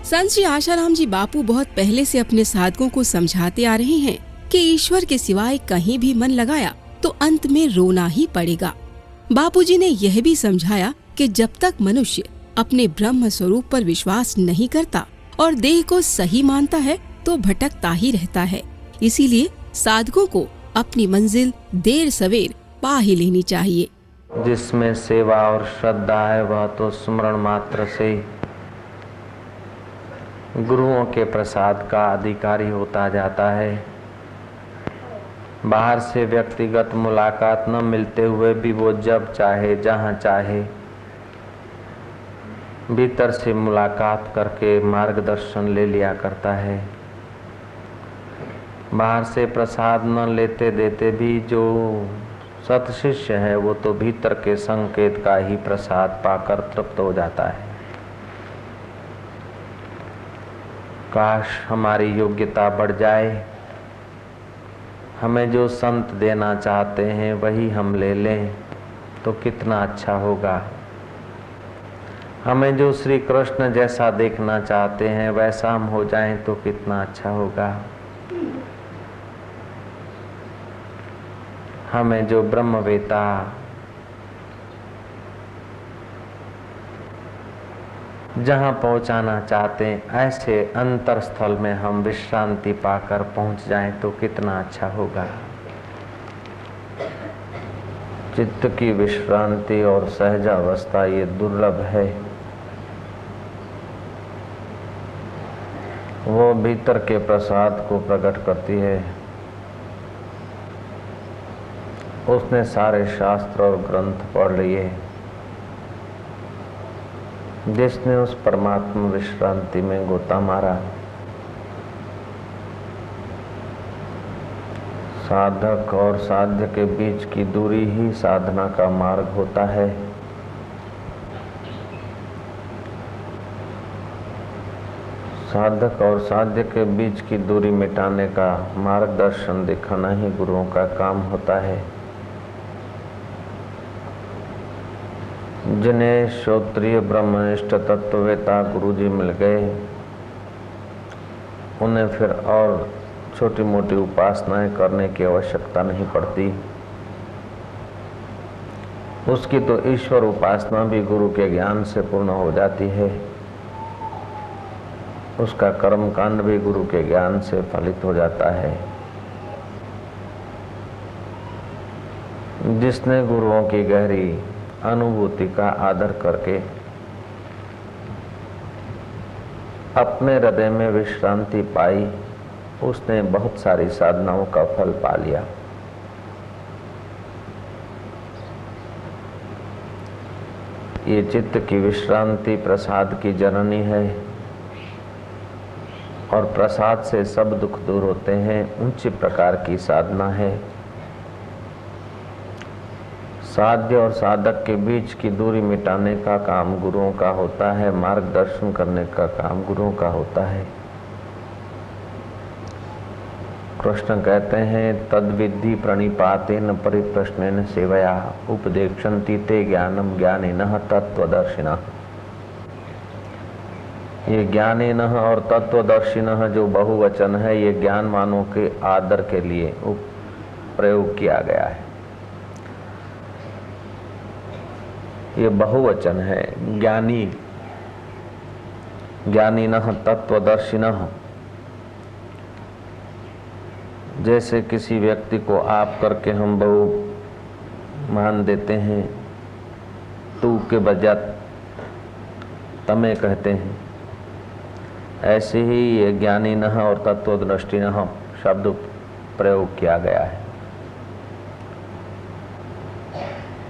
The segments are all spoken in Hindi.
संत श्री आशाराम जी बापू बहुत पहले से अपने साधकों को समझाते आ रहे हैं कि ईश्वर के सिवाय कहीं भी मन लगाया तो अंत में रोना ही पड़ेगा। बापूजी ने यह भी समझाया कि जब तक मनुष्य अपने ब्रह्म स्वरूप पर विश्वास नहीं करता और देह को सही मानता है तो भटकता ही रहता है। इसीलिए साधकों को अपनी मंजिल देर सवेर पा ही लेनी चाहिए। जिसमें सेवा और श्रद्धा है वह तो स्मरण मात्र से गुरुओं के प्रसाद का अधिकारी होता जाता है। बाहर से व्यक्तिगत मुलाकात न मिलते हुए भी वो जब चाहे जहाँ चाहे भीतर से मुलाकात करके मार्गदर्शन ले लिया करता है। बाहर से प्रसाद न लेते देते भी जो सत शिष्य है वो तो भीतर के संकेत का ही प्रसाद पाकर तृप्त हो जाता है। काश हमारी योग्यता बढ़ जाए, हमें जो संत देना चाहते हैं वही हम ले लें तो कितना अच्छा होगा। हमें जो श्री कृष्ण जैसा देखना चाहते हैं वैसा हम हो जाएं तो कितना अच्छा होगा। हमें जो ब्रह्मवेता जहाँ पहुँचाना चाहते हैं ऐसे अंतरस्थल में हम विश्रांति पाकर पहुँच जाएं तो कितना अच्छा होगा। चित्त की विश्रांति और सहजावस्था ये दुर्लभ है। वो भीतर के प्रसाद को प्रकट करती है। उसने सारे शास्त्र और ग्रंथ पढ़ लिए। जिसने उस परमात्मा विश्रांति में गोता मारा, साधक और साध्य के बीच की दूरी ही साधना का मार्ग होता है। साधक और साध्य के बीच की दूरी मिटाने का मार्गदर्शन दिखाना ही गुरुओं का काम होता है। जिन्हें श्रोत्रिय ब्रह्मनिष्ठ तत्ववेता गुरुजी मिल गए उन्हें फिर और छोटी मोटी उपासनाएं करने की आवश्यकता नहीं पड़ती। उसकी तो ईश्वर उपासना भी गुरु के ज्ञान से पूर्ण हो जाती है। उसका कर्म कांड भी गुरु के ज्ञान से फलित हो जाता है। जिसने गुरुओं की गहरी अनुभूति का आदर करके अपने हृदय में विश्रांति पाई, उसने बहुत सारी साधनाओं का फल पा लिया। ये चित्त की विश्रांति प्रसाद की जननी है और प्रसाद से सब दुख दूर होते हैं। उच्च प्रकार की साधना है। साध्य और साधक के बीच की दूरी मिटाने का काम गुरुओं का होता है। मार्गदर्शन करने का काम गुरुओं का होता है। कृष्ण कहते हैं तद्विद्धि प्रणिपातेन परिप्रश्नेन सेवया उपदेक्षन्ति ते ज्ञानम ज्ञानिनः तत्वदर्शिनः। ये ज्ञानिनः और तत्वदर्शिनः जो बहुवचन है ये ज्ञानवानों के आदर के लिए प्रयोग किया गया है। ये बहुवचन है। ज्ञानी ज्ञानिनः तत्वदर्शिनः। जैसे किसी व्यक्ति को आप करके हम बहु मान देते हैं, तू के बजाय तमें कहते हैं, ऐसे ही ये ज्ञानिनः और तत्वदर्शिनः शब्द प्रयोग किया गया है।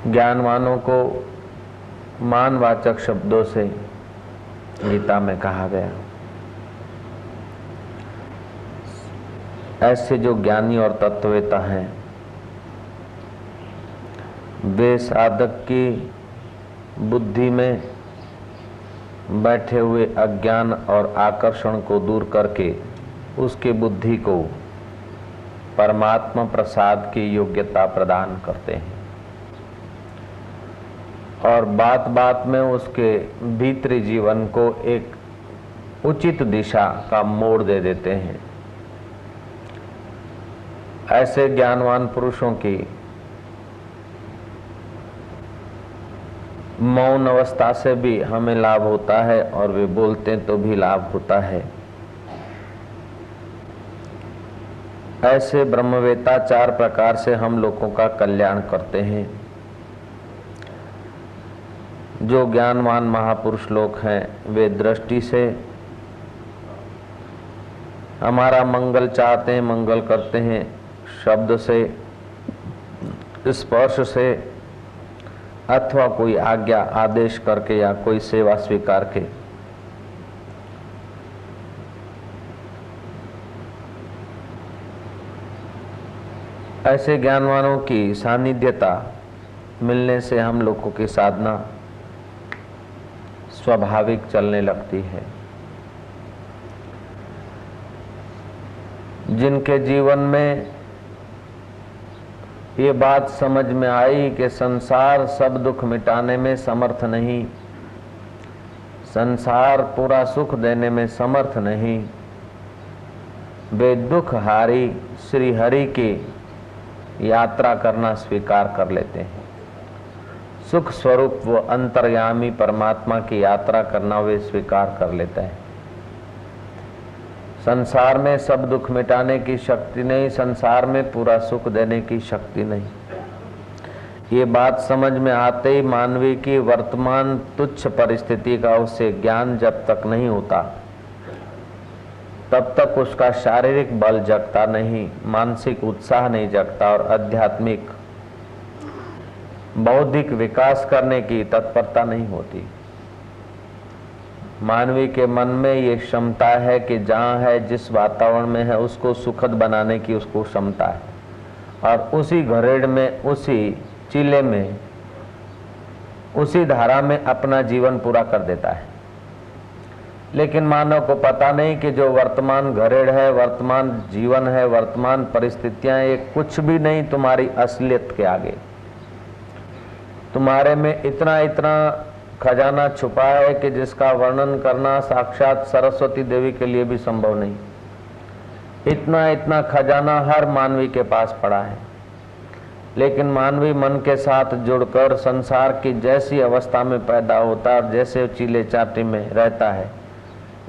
ज्ञानवानों को मानवाचक शब्दों से गीता में कहा गया। ऐसे जो ज्ञानी और तत्ववेता हैं वे साधक की बुद्धि में बैठे हुए अज्ञान और आकर्षण को दूर करके उसकी बुद्धि को परमात्मा प्रसाद की योग्यता प्रदान करते हैं और बात बात में उसके भीतरी जीवन को एक उचित दिशा का मोड़ दे देते हैं। ऐसे ज्ञानवान पुरुषों की मौन अवस्था से भी हमें लाभ होता है और वे बोलते तो भी लाभ होता है। ऐसे ब्रह्मवेत्ता 4 प्रकार से हम लोगों का कल्याण करते हैं। जो ज्ञानवान महापुरुष लोग हैं वे दृष्टि से हमारा मंगल चाहते हैं, मंगल करते हैं, शब्द से, स्पर्श से, अथवा कोई आज्ञा आदेश करके या कोई सेवा स्वीकार के। ऐसे ज्ञानवानों की सानिध्यता मिलने से हम लोगों की साधना स्वाभाविक चलने लगती है। जिनके जीवन में ये बात समझ में आई कि संसार सब दुख मिटाने में समर्थ नहीं, संसार पूरा सुख देने में समर्थ नहीं, वे दुख हारी श्री हरि की यात्रा करना स्वीकार कर लेते हैं। सुख स्वरूप वो अंतर्यामी परमात्मा की यात्रा करना वे स्वीकार कर लेते हैं। संसार में सब दुख मिटाने की शक्ति नहीं, संसार में पूरा सुख देने की शक्ति नहीं। ये बात समझ में आते ही मानवी की वर्तमान तुच्छ परिस्थिति का उसे ज्ञान जब तक नहीं होता तब तक उसका शारीरिक बल जगता नहीं, मानसिक उत्साह नहीं जगता और आध्यात्मिक बौद्धिक विकास करने की तत्परता नहीं होती। मानवी के मन में ये क्षमता है कि जहाँ है, जिस वातावरण में है, उसको सुखद बनाने की उसको क्षमता है और उसी घरेड़ में, उसी चीले में, उसी धारा में अपना जीवन पूरा कर देता है। लेकिन मानव को पता नहीं कि जो वर्तमान घरेड़ है, वर्तमान जीवन है, वर्तमान परिस्थितियां, ये कुछ भी नहीं तुम्हारी असलियत के आगे। तुम्हारे में इतना इतना खजाना छुपा है कि जिसका वर्णन करना साक्षात सरस्वती देवी के लिए भी संभव नहीं। इतना इतना खजाना हर मानवी के पास पड़ा है, लेकिन मानवी मन के साथ जुड़कर संसार की जैसी अवस्था में पैदा होता है और जैसे चीले चाटी में रहता है,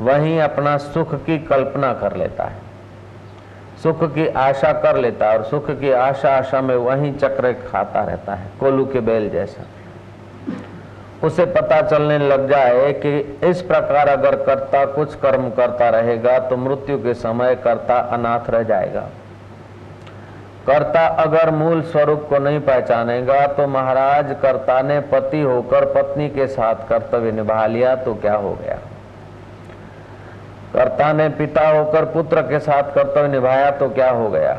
वहीं अपना सुख की कल्पना कर लेता है, सुख की आशा कर लेता है और सुख की आशा में वहीं चक्र खाता रहता है, कोल्हू के बैल जैसा। उसे पता चलने लग जाए कि इस प्रकार अगर कर्ता कुछ कर्म करता रहेगा तो मृत्यु के समय कर्ता अनाथ रह जाएगा। कर्ता अगर मूल स्वरूप को नहीं पहचानेगा तो महाराज, कर्ता ने पति होकर पत्नी के साथ कर्तव्य निभा लिया तो क्या हो गया, कर्ता ने पिता होकर पुत्र के साथ कर्तव्य निभाया तो क्या हो गया,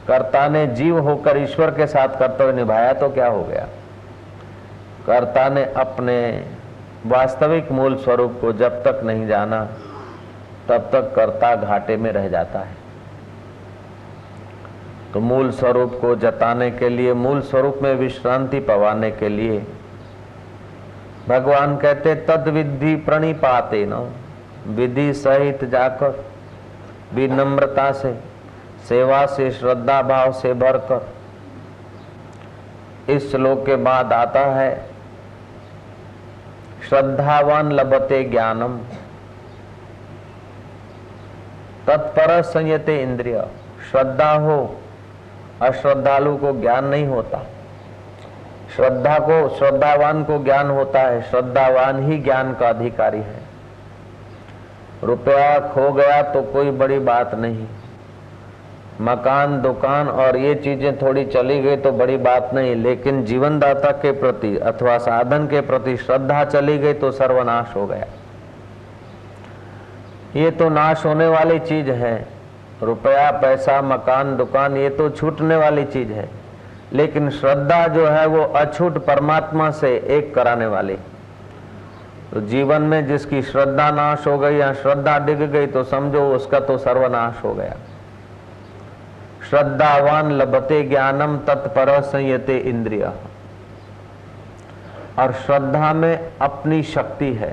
कर्ता ने जीव होकर ईश्वर के साथ कर्तव्य निभाया तो क्या हो गया। कर्ता ने अपने वास्तविक मूल स्वरूप को जब तक नहीं जाना तब तक कर्ता घाटे में रह जाता है। तो मूल स्वरूप को जताने के लिए, मूल स्वरूप में विश्रांति पवाने के लिए भगवान कहते तद विधि प्रणिपाते न, विधि सहित जाकर विनम्रता से, सेवा से, श्रद्धा भाव से भरकर। इस श्लोक के बाद आता है श्रद्धावान लभते ज्ञानम तत्पर संयते इंद्रिय। श्रद्धा हो, अश्रद्धालु को ज्ञान नहीं होता। श्रद्धावान को ज्ञान होता है, श्रद्धावान ही ज्ञान का अधिकारी है। रुपया खो गया तो कोई बड़ी बात नहीं, मकान, दुकान और ये चीजें थोड़ी चली गई तो बड़ी बात नहीं, लेकिन जीवनदाता के प्रति अथवा साधन के प्रति श्रद्धा चली गई तो सर्वनाश हो गया। ये तो नाश होने वाली चीज है। रुपया, पैसा, मकान, दुकान ये तो छूटने वाली चीज है, लेकिन श्रद्धा जो है वो अछूट परमात्मा से एक कराने वाली। तो जीवन में जिसकी श्रद्धा नाश हो गई या श्रद्धा डिग गई तो समझो उसका तो सर्वनाश हो गया। श्रद्धावान लभते ज्ञानम तत्पर संयते इंद्रिय। और श्रद्धा में अपनी शक्ति है।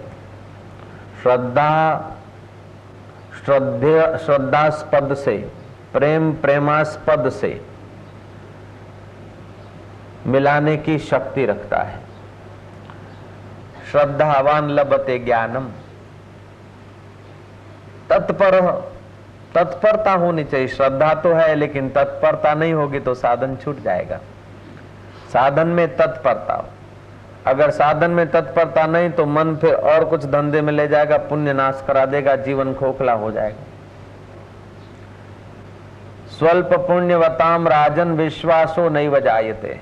श्रद्धा श्रद्धास्पद से, प्रेम प्रेमास्पद से मिलाने की शक्ति रखता है। श्रद्धावान लभते ज्ञानम, तत्परता होनी चाहिए। श्रद्धा तो है लेकिन तत्परता नहीं होगी तो साधन छूट जाएगा। साधन में तत्परता हो, अगर साधन में तत्परता नहीं तो मन फिर और कुछ धंधे में ले जाएगा, पुण्य नाश करा देगा, जीवन खोखला हो जाएगा। स्वल्प पुण्यवताम राजन विश्वासो नैव जायते।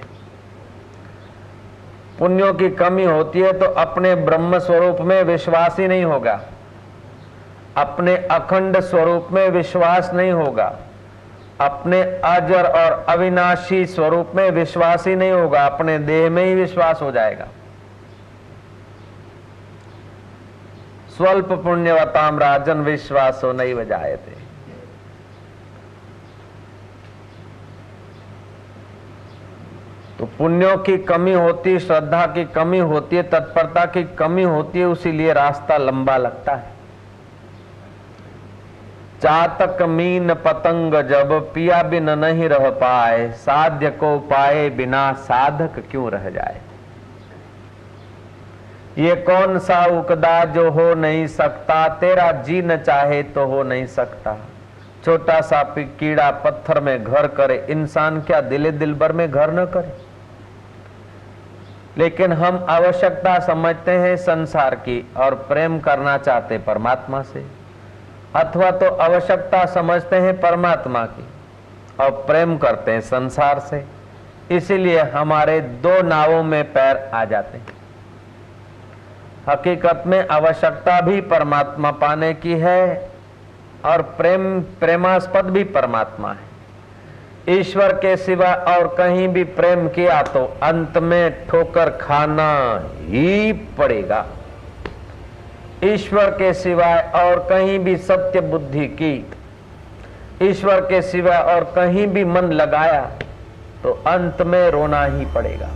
पुण्यों की कमी होती है तो अपने ब्रह्म स्वरूप में विश्वास ही नहीं होगा, अपने अखंड स्वरूप में विश्वास नहीं होगा, अपने अजर और अविनाशी स्वरूप में विश्वास ही नहीं होगा, अपने देह में ही विश्वास हो जाएगा। स्वल्प पुण्यवताम राजन विश्वासो नैव जायते। तो पुण्यों की कमी होती, श्रद्धा की कमी होती है, तत्परता की कमी होती है, उसीलिए रास्ता लंबा लगता है। चातक मीन पतंग जब पिया बिन नहीं रह पाए, साध्य को पाए बिना साधक क्यों रह जाए। ये कौन सा उकदा जो हो नहीं सकता, तेरा जी न चाहे तो हो नहीं सकता। छोटा सा कीड़ा पत्थर में घर करे, इंसान क्या दिले दिलबर में घर न करे। लेकिन हम आवश्यकता समझते हैं संसार की और प्रेम करना चाहते परमात्मा से, अथवा तो आवश्यकता समझते हैं परमात्मा की और प्रेम करते हैं संसार से। इसीलिए हमारे दो नावों में पैर आ जाते हैं। हकीकत में आवश्यकता भी परमात्मा पाने की है और प्रेमास्पद भी परमात्मा है। ईश्वर के सिवा और कहीं भी प्रेम किया तो अंत में ठोकर खाना ही पड़ेगा। ईश्वर के सिवाय और कहीं भी सत्य बुद्धि की, ईश्वर के सिवाय और कहीं भी मन लगाया तो अंत में रोना ही पड़ेगा।